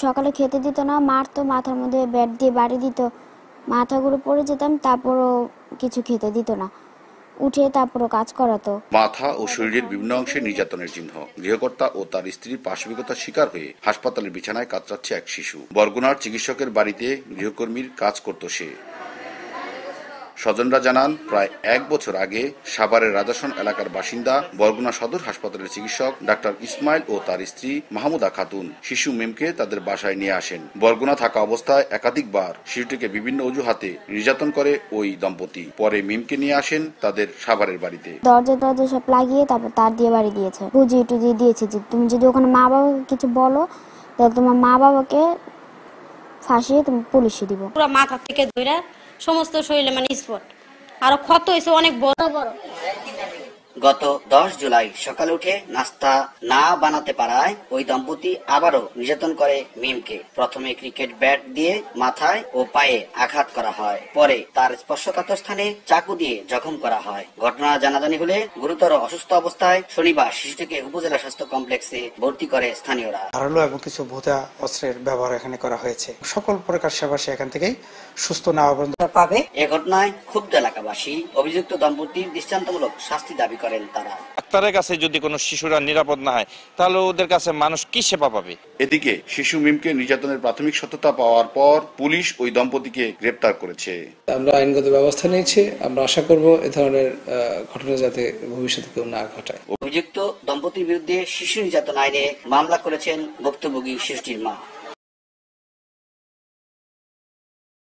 সকালে খেতে দিত না, মারতো, মাথার মধ্যে ব্যাট দিয়ে বাড়ি দিত, মাথা ঘুরে পড়ে যেতাম, তারপরও কিছু খেতে দিত না, উঠে তারপরও কাজ করাতো। মাথা ও শরীরের বিভিন্ন অংশে নির্যাতনের চিহ্ন। গৃহকর্তা ও তার স্ত্রীর পাশবিকতার শিকার হয়ে হাসপাতালের বিছানায় কাতরাচ্ছে এক শিশু। বরগুনার চিকিৎসকের বাড়িতে গৃহকর্মীর কাজ করত সে। স্বজনরা জানান, প্রায় 1 বছর আগে সাভারের রাজাসন এলাকার বাসিন্দা বরগুনা সদর হাসপাতালের চিকিৎসক ডাক্তার ইসমাইল ও তার স্ত্রী মাহমুদা খাতুন শিশু মিমকে তাদের বাসায় নিয়ে আসেন। বরগুনা থাকা অবস্থায় একাধিকবার শিশুটিকে বিভিন্ন অজুহাতে নির্যাতন করে ওই দম্পতি। পরে মিমকে নিয়ে আসেন তাদের সাভারের বাড়িতে। দরজা সব লাগিয়ে তারপর তার দিয়ে বাড়ি দিয়েছে, বুঝিয়ে টুজিয়ে দিয়েছে যে তুমি যদি ওখানে মা বাবাকে কিছু বলো তাহলে তোমার মা বাবাকে ফাঁসিয়ে তুমি পুলিশে দিব। পুরো মাথা থেকে ধরে সমস্ত শরীরে মানে স্পট, আরো ক্ষত হয়েছে অনেক বড় বড়। গত 10 জুলাই সকালে উঠে নাস্তা না বানাতে পারায় ওই দম্পতি আবারও নির্যাতন করে মিমকে। প্রথমে ক্রিকেট ব্যাট দিয়ে মাথায় ও পায়ে আঘাত করা হয়, পরে তার স্পর্শকাতর স্থানে চাকু দিয়ে জখম করা হয়। ঘটনা জানাজানি হলে গুরুতর অসুস্থ অবস্থায় শনিবার শিশুটিকে উপজেলা স্বাস্থ্য কমপ্লেক্সে ভর্তি করে স্থানীয়রা। ধারালো এবং কিছু ভোঁতা অস্ত্রের ব্যবহার এখানে করা হয়েছে। সকল প্রকার সেবা সে এখান থেকেই সুস্থ নেওয়া পাবে। এ ঘটনায় ক্ষুব্ধ এলাকাবাসী অভিযুক্ত দম্পতির দৃষ্টান্তমূলক শাস্তি দাবি করেন তারা। ডাক্তারের কাছে যদি কোনো শিশুরা নিরাপদ না হয় তাহলে ওদের কাছে মানুষ কি সেবা পাবে? এদিকে শিশু মিমকে নির্যাতনের প্রাথমিক সত্যতা পাওয়ার পর পুলিশ ওই দম্পতিকে গ্রেপ্তার করেছে। আমরা আইনগত ব্যবস্থা নিয়েছি। আমরা আশা করব এ ধরনের ঘটনা যাতে ভবিষ্যতে কেউ না ঘটায়। অভিযুক্ত দম্পতির বিরুদ্ধে শিশু নির্যাতন আইনে মামলা করেছেন ভুক্তভোগী শিশুটির মা।